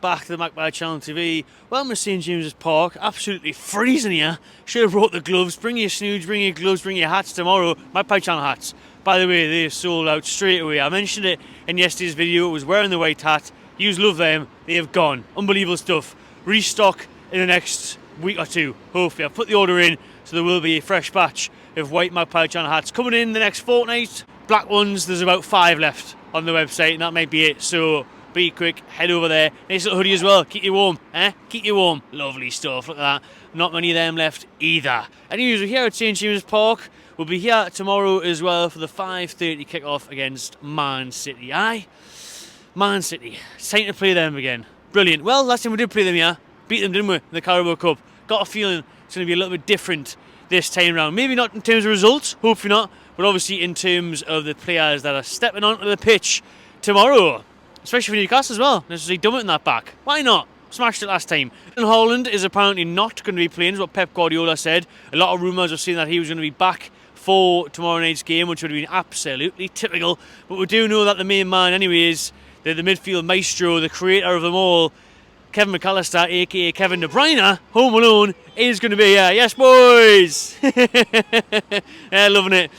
back to the Magpie Channel TV. Welcome to St James's Park. Absolutely freezing here. Should have brought the gloves. Bring your snoods, bring your gloves, bring your hats tomorrow. Magpie Channel hats. By the way, they're sold out straight away. I mentioned it in yesterday's video. It was wearing the white hat. You love them. They have gone. Unbelievable stuff. Restock in the next week or two. Hopefully. I've put the order in, so there will be a fresh batch of white Magpie Channel hats coming in the next fortnight. Black ones, there's about 5 left on the website, and that might be it. So be quick, head over there. Nice little hoodie as well, keep you warm, Keep you warm. Lovely stuff, look at that. Not many of them left either. Anyways, we're here at St James's Park. We'll be here tomorrow as well for the 5:30 kick-off against Man City. Aye, Man City. It's time to play them again. Brilliant. Well, last time we did play them here, beat them, didn't we, in the Carabao Cup. Got a feeling it's going to be a little bit different this time round. Maybe not in terms of results, hopefully not, but obviously in terms of the players that are stepping onto the pitch tomorrow. Especially for Newcastle as well. Necessarily dumb it in that back. Why not? Smashed it last time. And Holland is apparently not going to be playing, is what Pep Guardiola said. A lot of rumours are saying that he was going to be back for tomorrow night's game, which would have been absolutely typical. But we do know that the main man anyways, the midfield maestro, the creator of them all, Kevin McAllister, aka Kevin De Bruyne, Home Alone, is going to be here. Yes, boys! Yeah, loving it.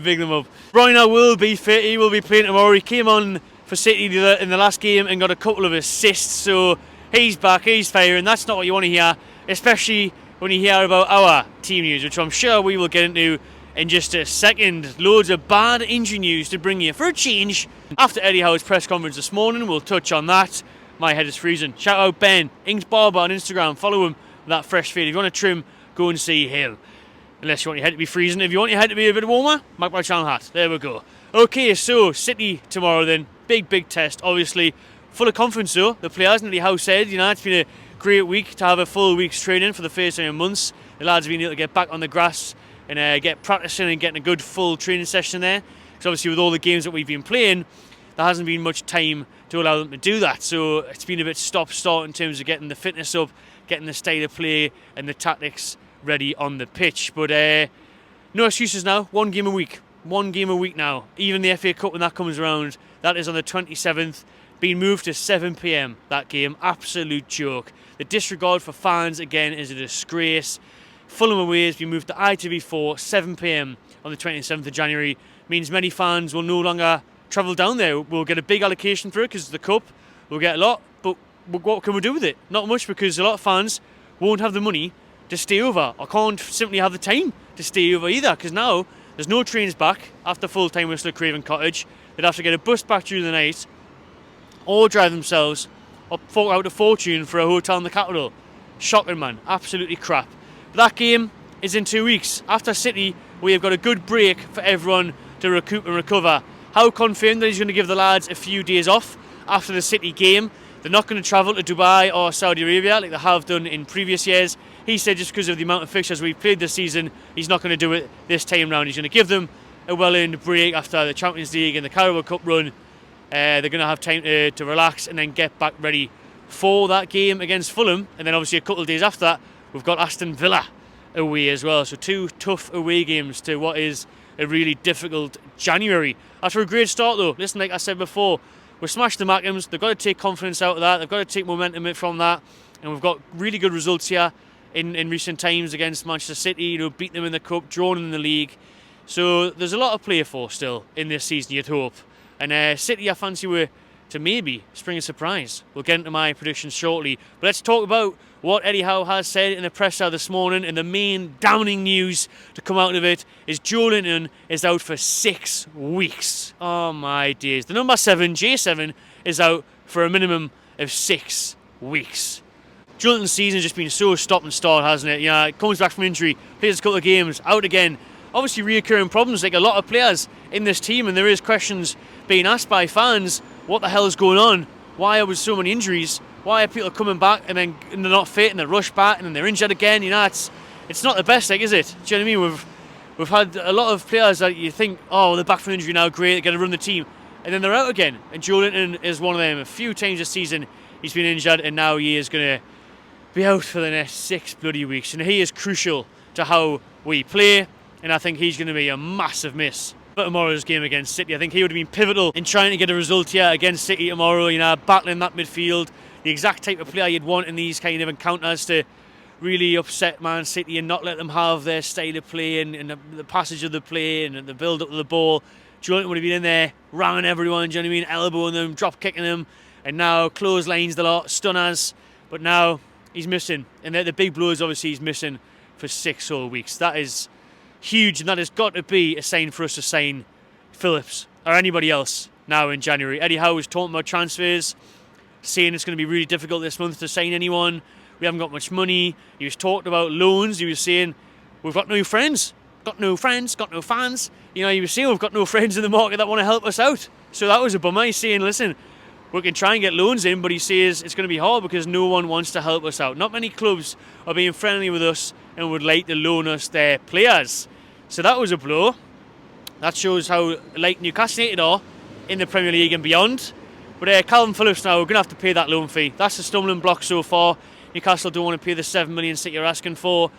Big them up. Bruyne will be fit. He will be playing tomorrow. He came on for City in the last game and got a couple of assists. So he's back. He's firing. That's not what you want to hear, especially when you hear about our team news, which I'm sure we will get into in just a second. Loads of bad injury news to bring you for a change. After Eddie Howe's press conference this morning, we'll touch on that. My head is freezing. Shout out Ben, Inks Barber on Instagram. Follow him with that fresh fade. If you want to trim, go and see him. Unless you want your head to be freezing. If you want your head to be a bit warmer, Magpie Channel hat. There we go. Okay, so City tomorrow then. Big test, obviously. Full of confidence though. The players, and Eddie Howe said, it's been a great week to have a full week's training for the first time in months. The lads have been able to get back on the grass and get practicing and getting a good full training session there. Because obviously with all the games that we've been playing, there hasn't been much time to allow them to do that. So it's been a bit stop-start in terms of getting the fitness up, getting the state of play and the tactics ready on the pitch. But no excuses now. One game a week. One game a week now. Even the FA Cup when that comes around, that is on the 27th. Being moved to 7 p.m. that game. Absolute joke. The disregard for fans, again, is a disgrace. Fulham away has been moved to ITV4, 7 p.m. on the 27th of January. Means many fans will no longer travel down there. We'll get a big allocation for it because it's the Cup. We'll get a lot, but what can we do with it? Not much, because a lot of fans won't have the money to stay over, or can't simply have the time to stay over either, because now there's no trains back after full-time whistle at Craven Cottage. They'd have to get a bus back through the night or drive themselves or fork out a fortune for a hotel in the capital. Shocking, man. Absolutely crap. But that game is in 2 weeks. After City, we have got a good break for everyone to recoup and recover. Howe confirmed that he's going to give the lads a few days off after the City game. They're not going to travel to Dubai or Saudi Arabia like they have done in previous years. He said just because of the amount of fixtures we've played this season, he's not going to do it this time round. He's going to give them a well-earned break after the Champions League and the Carabao Cup run. They're going to have time to relax and then get back ready for that game against Fulham. And then obviously a couple of days after that, we've got Aston Villa away as well. So 2 tough away games to what is a really difficult January. After a great start though, listen, like I said before, we smashed the Mackhams. They've got to take confidence out of that. They've got to take momentum from that. And we've got really good results here in recent times against Manchester City. Beat them in the Cup, drawn in the league. So there's a lot to play for still in this season, you'd hope. And City, I fancy we're to maybe spring a surprise. We'll get into my predictions shortly. But let's talk about what Eddie Howe has said in the presser this morning. And the main damning news to come out of it is Joelinton is out for 6 weeks. Oh my days. The number 7, J7, is out for a minimum of 6 weeks. Joelinton's season's just been so stop and start, hasn't it? Yeah, it comes back from injury, plays a couple of games, out again. Obviously reoccurring problems like a lot of players in this team, and there is questions being asked by fans, what the hell is going on? Why are there so many injuries? Why are people coming back and then they're not fit and they rush back and then they're injured again? It's not the best, like, is it? Do you know what I mean? We've had a lot of players that you think, oh, they're back from injury now, great, they're going to run the team, and then they're out again. And Joelinton is one of them. A few times this season he's been injured, and now he is going to be out for the next 6 bloody weeks. And he is crucial to how we play, and I think he's going to be a massive miss for tomorrow's game against City. I think he would have been pivotal in trying to get a result here against City tomorrow, battling that midfield, the exact type of player you'd want in these kind of encounters to really upset Man City and not let them have their style of play and the passage of the play and the build up of the ball. Joelinton would have been in there ramming everyone, do you know what I mean, elbowing them, drop kicking them, and now clotheslines the lot, stunners, but now he's missing. And the big blows, obviously, he's missing for 6 whole weeks. That is huge, and that has got to be a sign for us to sign Phillips or anybody else now in January. Eddie Howe was talking about transfers, saying it's going to be really difficult this month to sign anyone. We haven't got much money. He was talking about loans. He was saying, we've got no friends. Got no friends, got no fans. You know, he was saying we've got no friends in the market that want to help us out. So that was a bummer. He's saying, listen, we can try and get loans in, but he says it's going to be hard because no one wants to help us out. Not many clubs are being friendly with us and would like to loan us their players. So that was a blow. That shows how like Newcastle United are in the Premier League and beyond. But Calvin Phillips now, we're going to have to pay that loan fee. That's the stumbling block so far. Newcastle don't want to pay the 7 million City are asking for.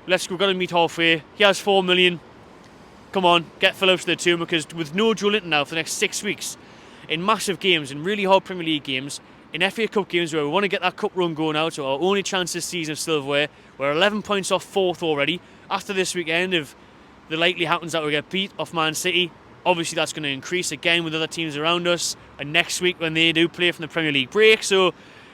We've got to meet halfway. He has 4 million. Come on, get Phillips there too, because with no Joelinton now for the next 6 weeks, in massive games, in really hard Premier League games, in FA Cup games where we want to get that cup run going out, so our only chance this season of silverware, we're 11 points off 4th already. After this weekend, if the likely happens that we get beat off Man City, obviously that's going to increase again with other teams around us, and next week when they do play from the Premier League break, so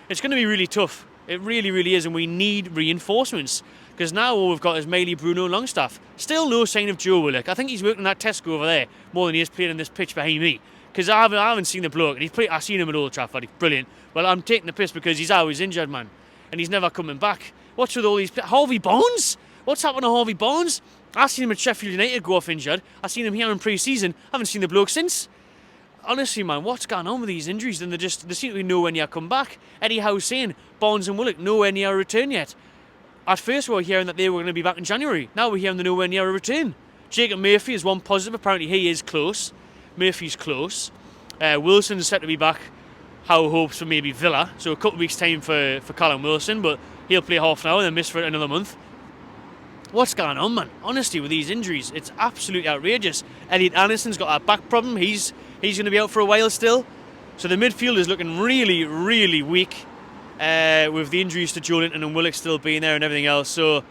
it's going to be really tough. It really, really is, and we need reinforcements. Because now all we've got is Maley, Bruno and Longstaff. Still no sign of Joe Willock. I think he's working that Tesco over there more than he is playing on this pitch behind me. Because I haven't seen the bloke. And I've seen him at Old Trafford. He's brilliant. Well, I'm taking the piss because he's always injured, man. And he's never coming back. What's with all these... Harvey Barnes? What's happened to Harvey Barnes? I've seen him at Sheffield United go off injured. I've seen him here in pre-season. I haven't seen the bloke since. Honestly, man, what's going on with these injuries? And they seem to be nowhere near come back. Eddie Howe saying Barnes and Willock nowhere near a return yet. At first we were hearing that they were going to be back in January. Now we're hearing they're nowhere near a return. Jacob Murphy is one positive. Apparently he is close. Murphy's close. Wilson's set to be back. Howe hopes for maybe Villa. So a couple of weeks time for Callum Wilson, but he'll play half an hour and then miss for another month. What's going on, man? Honestly, with these injuries, it's absolutely outrageous. Elliot Anderson's got a back problem. He's going to be out for a while still. So the midfield is looking really, really weak. With the injuries to Joelinton and Willock still being there and everything else. So,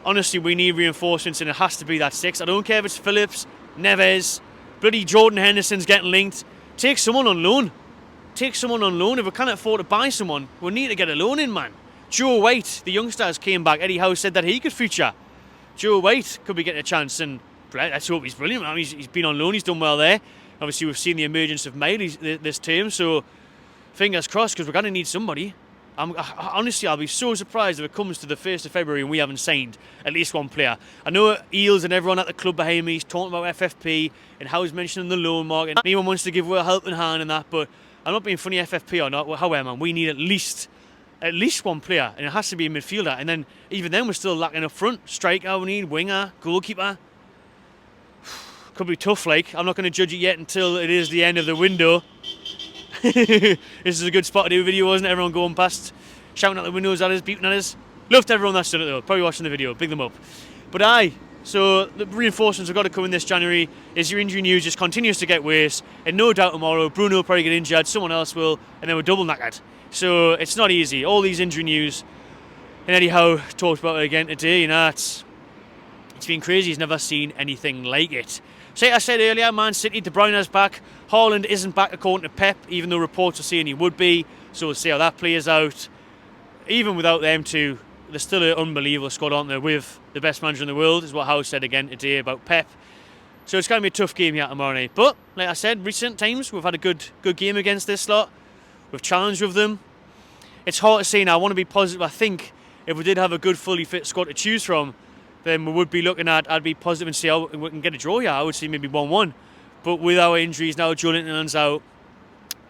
honestly, we need reinforcements and it has to be that 6. I don't care if it's Phillips, Neves, bloody Jordan Henderson's getting linked. Take someone on loan. Take someone on loan. If we can't afford to buy someone, we need to get a loan in, man. Joe White, the youngsters came back. Eddie Howe said that he could feature. Joe White could be getting a chance and let's hope he's brilliant. I mean, he's been on loan, he's done well there. Obviously, we've seen the emergence of Miley this term, so fingers crossed because we're going to need somebody. Honestly, I'll be so surprised if it comes to the 1st of February and we haven't signed at least one player. I know Eels and everyone at the club behind me is talking about FFP and how he's mentioning the loan market. Anyone wants to give a helping hand and that, but I'm not being funny, FFP or not. However, man, we need at least one player, and it has to be a midfielder. And then even then, we're still lacking up front. Striker, we need winger, goalkeeper. Could be tough. Like I'm not going to judge it yet until it is the end of the window. This is a good spot to do a video, wasn't it? Everyone going past, shouting out the windows at us, beeping at us. Loved everyone that's done it though, probably watching the video, big them up. But so the reinforcements have got to come in this January. As your injury news just continues to get worse, and no doubt tomorrow Bruno will probably get injured, someone else will, and then we're double knackered. So it's not easy, all these injury news. And Eddie Howe talked about it again today, you know, it's been crazy, he's never seen anything like it. So like I said earlier, Man City, De Bruyne's back. Haaland isn't back according to Pep, even though reports are saying he would be. So we'll see how that plays out. Even without them two, they're still an unbelievable squad, aren't they? With the best manager in the world, is what Howe said again today about Pep. So it's going to be a tough game here tomorrow night. But, like I said, recent times, we've had a good game against this lot. We've challenged with them. It's hard to say now. I want to be positive. I think if we did have a good, fully fit squad to choose from, then we would be looking at, I'd be positive and see how we can get a draw here. I would see maybe 1-1. But with our injuries now, Joelinton's out.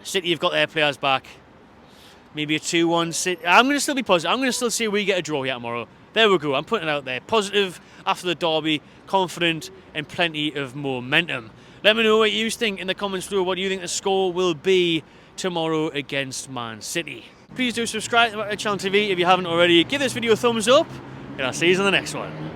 City have got their players back. Maybe a 2-1 City. I'm going to still be positive. I'm going to still see we get a draw here tomorrow. There we go. I'm putting it out there. Positive after the derby, confident and plenty of momentum. Let me know what you think in the comments below. What do you think the score will be tomorrow against Man City? Please do subscribe to my channel TV if you haven't already. Give this video a thumbs up and I'll see you in the next one.